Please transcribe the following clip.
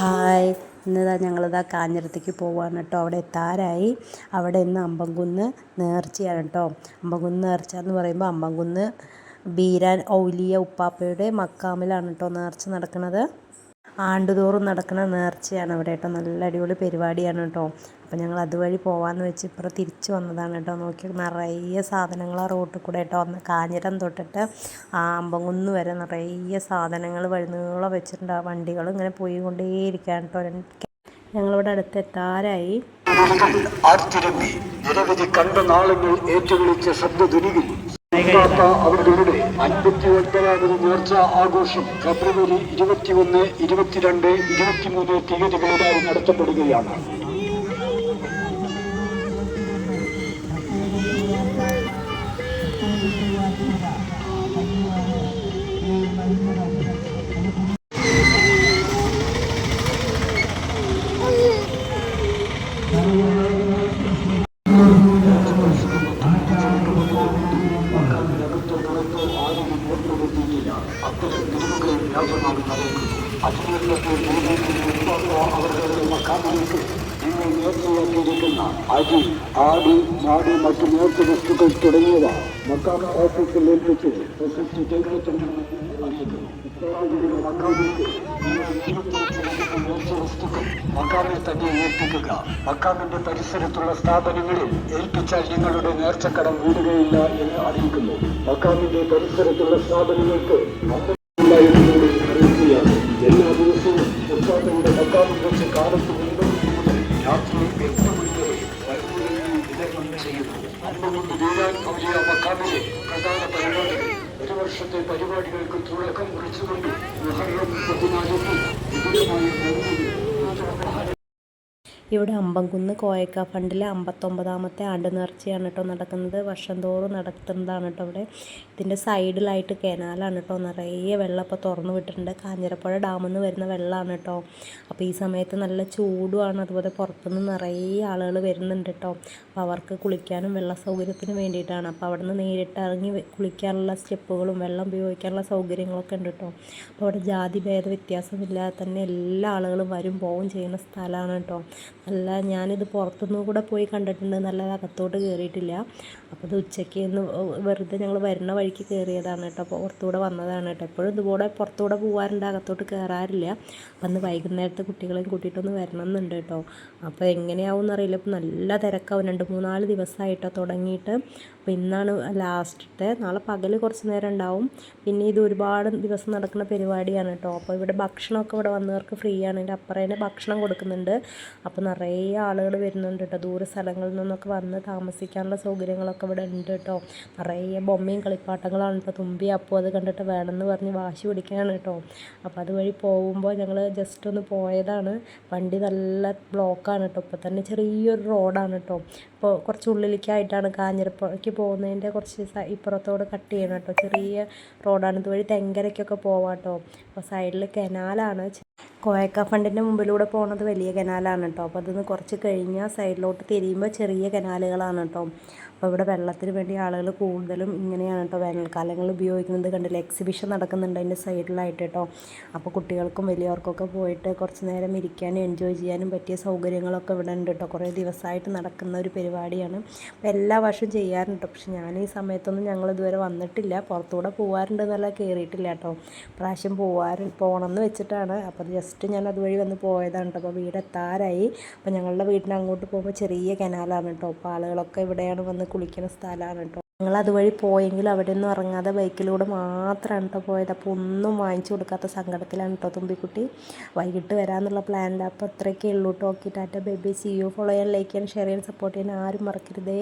Hi, ഇന്നിതാ ഞങ്ങളിതാ കാഞ്ഞിരത്തേക്ക് പോവാണ് കേട്ടോ. അവിടെ എത്താറായി. അവിടെ ഇന്ന് അമ്പംകുന്ന് നേർച്ചയാണ് കേട്ടോ. അമ്പംകുന്ന് നേർച്ച എന്ന് പറയുമ്പോൾ അമ്പംകുന്ന് ബീരാൻ ഔലിയ ഉപ്പാപ്പയുടെ മക്കാമിലാണ് കേട്ടോ നേർച്ച നടക്കുന്നത്. ആണ്ടുതോറും നടക്കുന്ന നേർച്ചയാണ് അവിടെ കേട്ടോ. നല്ല അടിപൊളി പരിപാടിയാണ് കേട്ടോ. അപ്പോൾ ഞങ്ങൾ അതുവഴി പോകാമെന്ന് വെച്ച് ഇപ്പുറം തിരിച്ചു വന്നതാണ് കേട്ടോ. നോക്കി നിറയെ സാധനങ്ങൾ റോട്ടിൽ കൂടെ കേട്ടോ. ഒന്ന് കാഞ്ഞിരം തൊട്ടിട്ട് അമ്പംകുന്ന് വരെ നിറയെ സാധനങ്ങൾ വഴിനീളം വെച്ചിട്ടുണ്ട്. ആ വണ്ടികൾ ഇങ്ങനെ പോയി കൊണ്ടേയിരിക്കുകയാണ് കേട്ടോ. ഞങ്ങളിവിടെ അടുത്തെത്താറായി. നിരവധി കണ്ട നാളുകൾ ഏറ്റുവിളിച്ച ശബ്ദധ്വനികൾ അവരുടെ 59ാമത് നേർച്ച ആഘോഷം ഫെബ്രുവരി 21, 22, 23 തീയതികളിലായി നടത്തപ്പെടുകയാണ്. മക്കാമിലേക്ക് നിങ്ങൾ നേർച്ചയാക്കിയിരിക്കുന്ന അരി, ആട്, മാട്, മറ്റു നേർച്ച വസ്തുക്കൾ തുടങ്ങിയവ മക്കാം ഓഫീസിൽ ഏൽപ്പിച്ച് പ്രശസ്തി മക്കാമിലേക്ക് നേർച്ച വസ്തുക്കൾ മക്കാമിൽ തന്നെ ഏൽപ്പിക്കുക. മക്കാമിന്റെ പരിസരത്തുള്ള സ്ഥാപനങ്ങളിൽ ഏൽപ്പിച്ചാൽ നിങ്ങളുടെ നേർച്ചക്കടം വീടുകയില്ല എന്ന് അറിയിക്കുന്നു. മക്കാമിന്റെ പരിസരത്തുള്ള സ്ഥാപനങ്ങൾക്ക് എല്ലാ ദിവസവും ഉസ്താദയുടെ മക്കാമിൽ വെച്ച് കാലത്ത് മുൻപ് രാത്രി 8 മണി വരെ വിതരണം ചെയ്യുന്നു. അമ്പംകുന്ന് ബീരാൻ ഔലിയ മക്കാമിലെ പ്രധാന പരിപാടികൾ. ഒരു വർഷത്തെ പരിപാടികൾക്ക് തുടക്കം കുറിച്ചുകൊണ്ട് മുഹറം 14 വിപുലമായ ഇവിടെ അമ്പംകുന്ന് കോയക്ക ഫണ്ടിലെ 59ാമത്തെ ആണ്ട് നേർച്ചയാണ് കേട്ടോ നടക്കുന്നത്. വർഷം തോറും നടത്തുന്നതാണ് കേട്ടോ. ഇവിടെ ഇതിൻ്റെ സൈഡിലായിട്ട് കനാലാണ് കേട്ടോ. നിറയെ വെള്ളം ഇപ്പോൾ തുറന്നു വിട്ടിട്ടുണ്ട്. കാഞ്ഞിരപ്പുഴ ഡാമിൽ നിന്ന് വരുന്ന വെള്ളമാണ് കേട്ടോ. അപ്പോൾ ഈ സമയത്ത് നല്ല ചൂടുമാണ്. അതുപോലെ പുറത്തുനിന്ന് നിറയെ ആളുകൾ വരുന്നുണ്ട് കേട്ടോ. അപ്പോൾ അവർക്ക് കുളിക്കാനും വെള്ള സൗകര്യത്തിന് വേണ്ടിയിട്ടാണ്. അപ്പോൾ അവിടെ നിന്ന് നേരിട്ട് ഇറങ്ങി കുളിക്കാനുള്ള സ്റ്റെപ്പുകളും വെള്ളം ഉപയോഗിക്കാനുള്ള സൗകര്യങ്ങളൊക്കെ ഉണ്ട് കേട്ടോ. അപ്പോൾ അവിടെ ജാതി ഭേദ വ്യത്യാസമില്ലാതെ തന്നെ എല്ലാ ആളുകളും വരും പോവും ചെയ്യുന്ന സ്ഥലമാണ് കേട്ടോ. നല്ല ഞാനിത് പുറത്തുനിന്ന് കൂടെ പോയി കണ്ടിട്ടുണ്ട്, നല്ല അകത്തോട്ട് കയറിയിട്ടില്ല. അപ്പോൾ ഇത് ഉച്ചയ്ക്ക് ഇന്ന് വെറുതെ ഞങ്ങൾ വരുന്ന വഴിക്ക് കയറിയതാണ് കേട്ടോ. അപ്പോൾ പുറത്തുകൂടെ വന്നതാണ് കേട്ടോ. എപ്പോഴും ഇതുപോലെ പുറത്തുകൂടെ പോകാറുണ്ട്, അകത്തോട്ട് കയറാറില്ല. അപ്പം അന്ന് വൈകുന്നേരത്തെ കുട്ടികളെയും കൂട്ടിയിട്ടൊന്ന് വരണം എന്നുണ്ട് കേട്ടോ. അപ്പോൾ എങ്ങനെയാവും എന്നറിയില്ല. ഇപ്പം നല്ല തിരക്കാവും. 2-3-4 ദിവസമായിട്ടോ തുടങ്ങിയിട്ട്. അപ്പോൾ ഇന്നാണ് ലാസ്റ്റത്തെ. നാളെ പകൽ കുറച്ച് നേരം ഉണ്ടാവും. പിന്നെ ഇത് ഒരുപാട് ദിവസം നടക്കുന്ന പരിപാടിയാണ് കേട്ടോ. അപ്പോൾ ഇവിടെ ഭക്ഷണമൊക്കെ ഇവിടെ വന്നവർക്ക് ഫ്രീ ആണ്. ഇതിൻ്റെ അപ്പുറം തന്നെ ഭക്ഷണം കൊടുക്കുന്നുണ്ട്. അപ്പോൾ നിറയെ ആളുകൾ വരുന്നുണ്ട് കേട്ടോ. ദൂര സ്ഥലങ്ങളിൽ നിന്നൊക്കെ വന്ന് താമസിക്കാനുള്ള സൗകര്യങ്ങളൊക്കെ ഇവിടെ ഉണ്ട് കേട്ടോ. നിറയെ ബൊമ്മയും കളിപ്പാട്ടങ്ങളാണ് ഇപ്പോൾ. തുമ്പി അപ്പോൾ അത് കണ്ടിട്ട് വേണമെന്ന് പറഞ്ഞ് വാശി പിടിക്കുകയാണ് കേട്ടോ. അപ്പോൾ അതുവഴി പോകുമ്പോൾ ഞങ്ങൾ ജസ്റ്റ് ഒന്ന് പോയതാണ്. വണ്ടി നല്ല ബ്ലോക്കാണ് കേട്ടോ. ഇപ്പോൾ തന്നെ ചെറിയൊരു റോഡാണ് കേട്ടോ. ഇപ്പോൾ കുറച്ച് ഉള്ളിലേക്കായിട്ടാണ് കാഞ്ഞിരപ്പുഴയ്ക്ക് പോകുന്നതിൻ്റെ കുറച്ച് ഇപ്പുറത്തോട് കട്ട് ചെയ്യണം കേട്ടോ. ചെറിയ റോഡാണ്. ഇതുവഴി തെങ്കരയ്ക്കൊക്കെ പോവാം കേട്ടോ. അപ്പോൾ സൈഡിൽ കനാലാണ്. കോയക്ക ഫണ്ടിൻ്റെ മുമ്പിലൂടെ പോകുന്നത് വലിയ കനാലാണ് കേട്ടോ. അപ്പോൾ അതിന്ന് കുറച്ച് കഴിഞ്ഞാൽ സൈഡിലോട്ട് തിരിയുമ്പോൾ ചെറിയ കനാലുകളാണ് കേട്ടോ. അപ്പോൾ ഇവിടെ വെള്ളത്തിന് വേണ്ടി ആളുകൾ കൂടുതലും ഇങ്ങനെയാണ് കേട്ടോ വേനൽക്കാലങ്ങളിൽ ഉപയോഗിക്കുന്നത്. കണ്ടില്ല, എക്സിബിഷൻ നടക്കുന്നുണ്ട് അതിൻ്റെ സൈഡിലായിട്ട് കേട്ടോ. അപ്പോൾ കുട്ടികൾക്കും വലിയവർക്കൊക്കെ പോയിട്ട് കുറച്ച് നേരം ഇരിക്കാനും എൻജോയ് ചെയ്യാനും പറ്റിയ സൗകര്യങ്ങളൊക്കെ ഇവിടെ ഉണ്ട് കേട്ടോ. കുറേ ദിവസമായിട്ട് നടക്കുന്ന ഒരു പരിപാടിയാണ്. അപ്പോൾ എല്ലാ വർഷവും ചെയ്യാറുണ്ട്. പക്ഷെ ഞാൻ ഈ സമയത്തൊന്നും ഞങ്ങൾ ഇതുവരെ വന്നിട്ടില്ല. പുറത്തുകൂടെ പോകാറുണ്ട് എന്നല്ല, കയറിയിട്ടില്ല കേട്ടോ. പ്രാവശ്യം പോകണമെന്ന് വെച്ചിട്ടാണ്. അപ്പോൾ ജസ്റ്റ് ഞാൻ അതുവഴി വന്ന് പോയതാണ് കേട്ടോ. അപ്പോൾ വീടെത്താറായി. അപ്പോൾ ഞങ്ങളുടെ വീടിന് അങ്ങോട്ട് പോകുമ്പോൾ ചെറിയ കനാലാണ് കേട്ടോ. അപ്പോൾ ആളുകളൊക്കെ ഇവിടെയാണ് വന്ന് കുളിക്കുന്ന സ്ഥലമാണ് കേട്ടോ. ഞങ്ങൾ അതുവഴി പോയെങ്കിൽ അവിടെ ഒന്നും ഇറങ്ങാതെ ബൈക്കിലൂടെ മാത്രമാണ് കേട്ടോ പോയത്. അപ്പോൾ ഒന്നും വാങ്ങിച്ചു കൊടുക്കാത്ത സങ്കടത്തിലാണ് കേട്ടോ തുമ്പിക്കുട്ടി. വൈകിട്ട് വരാമെന്നുള്ള പ്ലാനില്ല. അപ്പോൾ അത്രയൊക്കെ ഉള്ളൂ കേട്ടോ. Okay, tata, baby, see you. Follow ചെയ്യാൻ, ലൈക്ക് ചെയ്യാൻ, ഷെയർ ചെയ്യാൻ, സപ്പോർട്ട് ചെയ്യാൻ ആരും മറക്കരുതേ.